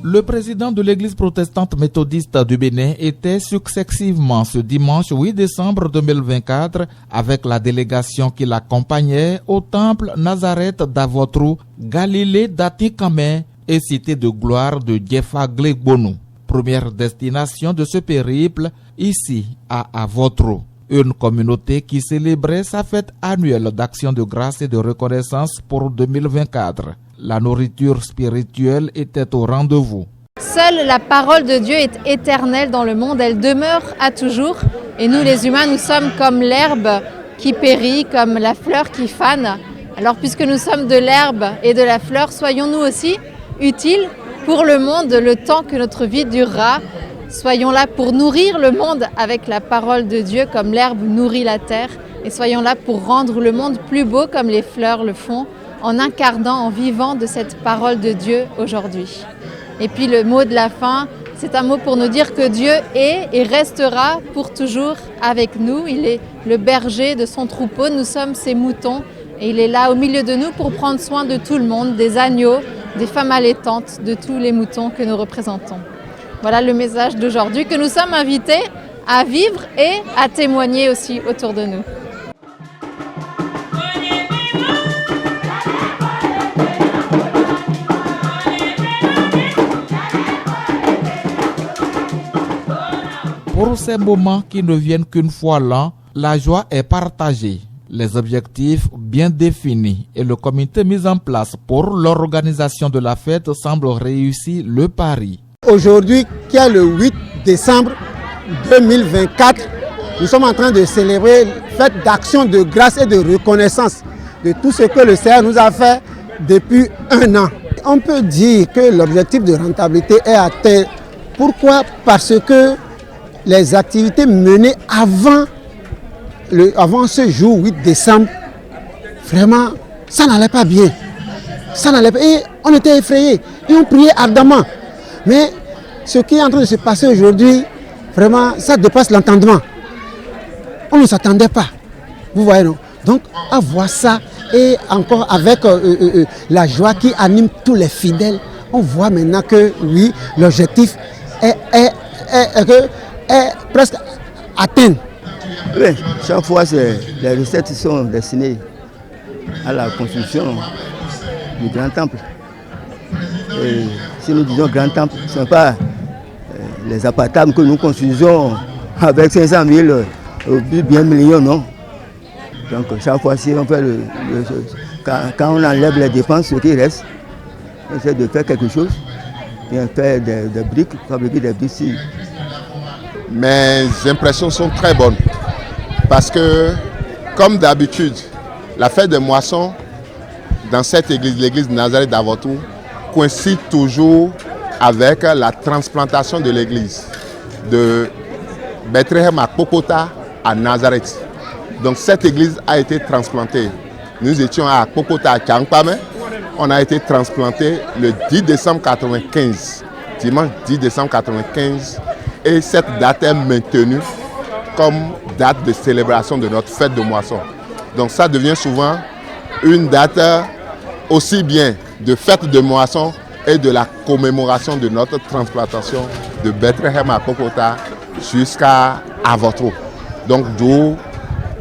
Le président de l'église protestante méthodiste du Bénin était successivement ce dimanche 8 décembre 2024 avec la délégation qui l'accompagnait au temple Nazareth d'Avotrou, Galilée d'Atikamé et cité de gloire de Djefa Glegbonou. Première destination de ce périple, ici à Avotrou. Une communauté qui célébrait sa fête annuelle d'action de grâce et de reconnaissance pour 2024. La nourriture spirituelle était au rendez-vous. Seule la parole de Dieu est éternelle dans le monde, elle demeure à toujours. Et nous les humains, nous sommes comme l'herbe qui périt, comme la fleur qui fane. Alors puisque nous sommes de l'herbe et de la fleur, soyons nous aussi utiles pour le monde le temps que notre vie durera. Soyons là pour nourrir le monde avec la parole de Dieu comme l'herbe nourrit la terre. Et soyons là pour rendre le monde plus beau comme les fleurs le font, en incarnant, en vivant de cette parole de Dieu aujourd'hui. Et puis le mot de la fin, c'est un mot pour nous dire que Dieu est et restera pour toujours avec nous. Il est le berger de son troupeau, nous sommes ses moutons et il est là au milieu de nous pour prendre soin de tout le monde, des agneaux, des femmes allaitantes, de tous les moutons que nous représentons. Voilà le message d'aujourd'hui que nous sommes invités à vivre et à témoigner aussi autour de nous. Pour ces moments qui ne viennent qu'une fois l'an, la joie est partagée, les objectifs bien définis et le comité mis en place pour l'organisation de la fête semble réussir le pari. Aujourd'hui, qui est le 8 décembre 2024, nous sommes en train de célébrer une fête d'action de grâce et de reconnaissance de tout ce que le Seigneur nous a fait depuis un an. On peut dire que l'objectif de rentabilité est atteint. Pourquoi? Parce que les activités menées avant ce jour 8 décembre, vraiment, ça n'allait pas bien. Ça n'allait pas. Et on était effrayés et on priait ardemment. Mais ce qui est en train de se passer aujourd'hui, vraiment, ça dépasse l'entendement. On ne s'attendait pas. Vous voyez, non? Donc, à voir ça et encore avec la joie qui anime tous les fidèles, on voit maintenant que oui, l'objectif est presque atteint. Oui, chaque fois, les recettes sont destinées à la construction du grand temple. Et si nous disons grand temple, ce ne sont pas les appartements que nous construisons avec 500 000 ou bien millions, non. Donc chaque fois, si on fait quand on enlève les dépenses, ce qui reste, on essaie de faire quelque chose, bien faire des briques, fabriquer des briques. Mes impressions sont très bonnes parce que, comme d'habitude, la fête des moissons dans cette église, l'église de Nazareth d'Avotrou, coïncide toujours avec la transplantation de l'église de Bethléem à Kokota à Nazareth. Donc cette église a été transplantée. Nous étions à Kokota à Kiankpame. On a été transplanté le 10 décembre 1995, dimanche 10 décembre 1995. Et cette date est maintenue comme date de célébration de notre fête de moisson. Donc ça devient souvent une date aussi bien de fête de moisson et de la commémoration de notre transplantation de Bethléem à Kokota jusqu'à Avotrou. Donc d'où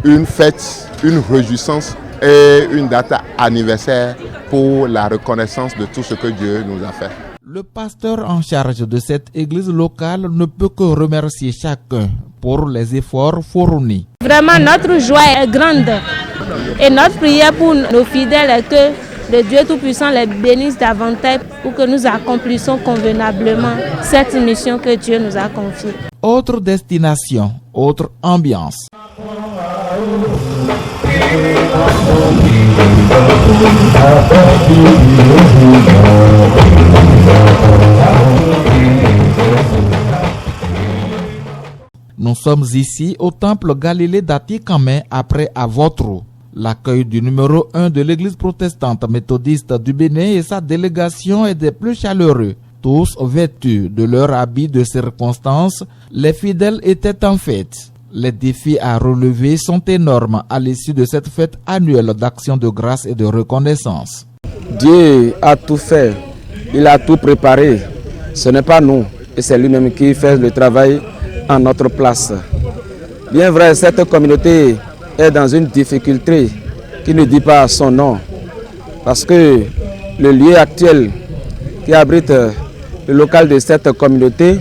une fête, une réjouissance et une date anniversaire pour la reconnaissance de tout ce que Dieu nous a fait. Le pasteur en charge de cette église locale ne peut que remercier chacun pour les efforts fournis. Vraiment, notre joie est grande et notre prière pour nos fidèles est que le Dieu Tout-Puissant les bénisse davantage pour que nous accomplissions convenablement cette mission que Dieu nous a confiée. Autre destination, autre ambiance. Nous sommes ici au temple Galilée d'Atikamé après Avotrou. L'accueil du numéro 1 de l'église protestante méthodiste du Bénin et sa délégation est des plus chaleureux. Tous vêtus de leur habit de circonstance, les fidèles étaient en fête. Les défis à relever sont énormes à l'issue de cette fête annuelle d'action de grâce et de reconnaissance. Dieu a tout fait, il a tout préparé. Ce n'est pas nous, et c'est lui-même qui fait le travail en notre place. Bien vrai, cette communauté est dans une difficulté qui ne dit pas son nom, parce que le lieu actuel qui abrite le local de cette communauté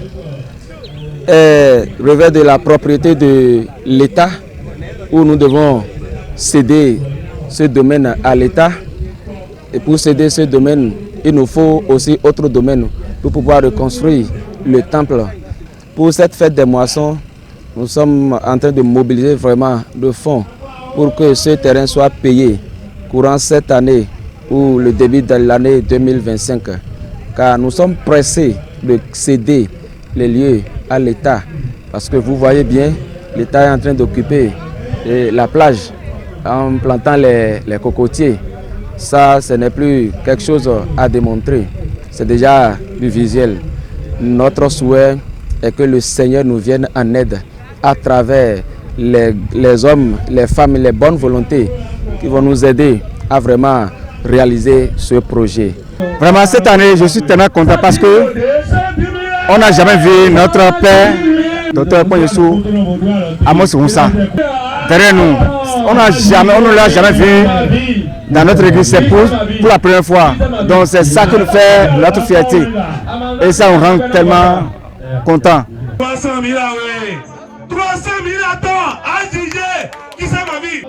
revêt de la propriété de l'État, où nous devons céder ce domaine à l'État. Et pour céder ce domaine, il nous faut aussi autre domaine pour pouvoir reconstruire le temple. Pour cette fête des moissons, nous sommes en train de mobiliser vraiment de fonds pour que ce terrain soit payé courant cette année ou le début de l'année 2025. Car nous sommes pressés de céder les lieux à l'État. Parce que vous voyez bien, l'État est en train d'occuper la plage en plantant les cocotiers. Ça, ce n'est plus quelque chose à démontrer. C'est déjà du visuel. Notre souhait est que le Seigneur nous vienne en aide à travers les hommes, les femmes, les bonnes volontés qui vont nous aider à vraiment réaliser ce projet. Vraiment, cette année, je suis tellement content parce que on n'a jamais vu notre père, Dr. Ponyesou, Amos Moussa, derrière nous. On ne l'a jamais vu dans notre église, c'est pour la première fois. Donc c'est ça qui nous fait notre fierté. Et ça nous rend tellement contents. 300 000 attends, à juger, qui ça ma vie?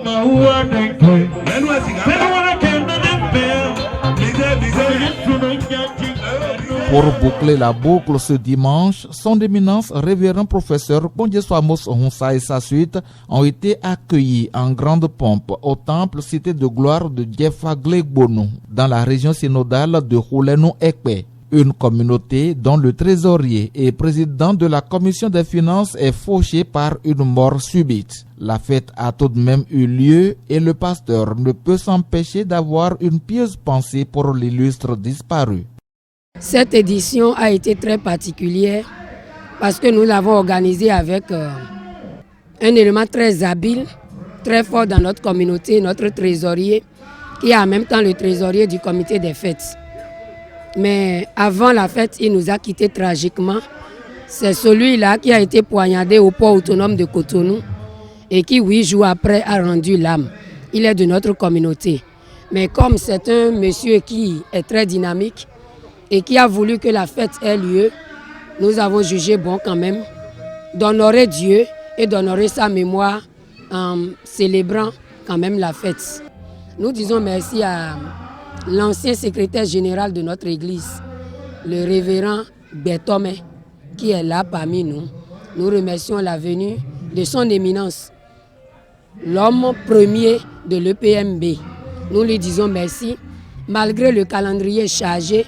Pour boucler la boucle ce dimanche, son éminence révérend professeur Pondieso Amos Honsa et sa suite ont été accueillis en grande pompe au temple cité de gloire de Djefa Glegbonou dans la région synodale de Khouleno-Ekpe. Une communauté dont le trésorier et président de la commission des finances est fauché par une mort subite. La fête a tout de même eu lieu et le pasteur ne peut s'empêcher d'avoir une pieuse pensée pour l'illustre disparu. Cette édition a été très particulière parce que nous l'avons organisée avec un élément très habile, très fort dans notre communauté, notre trésorier, qui est en même temps le trésorier du comité des fêtes. Mais avant la fête, il nous a quittés tragiquement. C'est celui-là qui a été poignardé au port autonome de Cotonou et qui, 8 jours après, a rendu l'âme. Il est de notre communauté. Mais comme c'est un monsieur qui est très dynamique et qui a voulu que la fête ait lieu, nous avons jugé bon quand même d'honorer Dieu et d'honorer sa mémoire en célébrant quand même la fête. Nous disons merci à l'ancien secrétaire général de notre église, le révérend Berthome, qui est là parmi nous. Nous remercions la venue de son éminence, l'homme premier de l'EPMB. Nous lui disons merci. Malgré le calendrier chargé,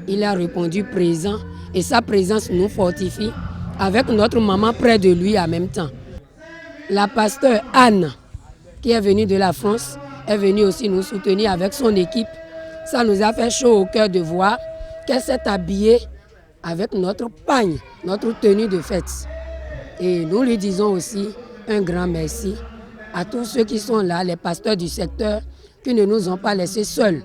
il a répondu présent et sa présence nous fortifie avec notre maman près de lui en même temps. La pasteure Anne, qui est venue de la France, est venue aussi nous soutenir avec son équipe. Ça nous a fait chaud au cœur de voir qu'elle s'est habillée avec notre pagne, notre tenue de fête. Et nous lui disons aussi un grand merci à tous ceux qui sont là, les pasteurs du secteur, qui ne nous ont pas laissés seuls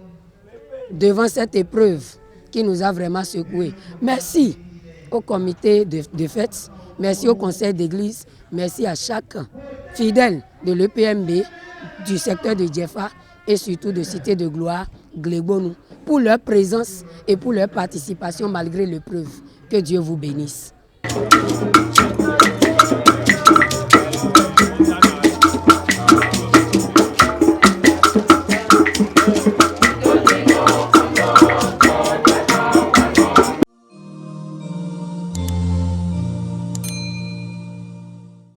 devant cette épreuve qui nous a vraiment secoués. Merci au comité de fête, merci au conseil d'église, merci à chaque fidèle de l'EPMB, du secteur de Djefa et surtout de Cité de Gloire, Glegbonou, pour leur présence et pour leur participation malgré l'épreuve. Que Dieu vous bénisse.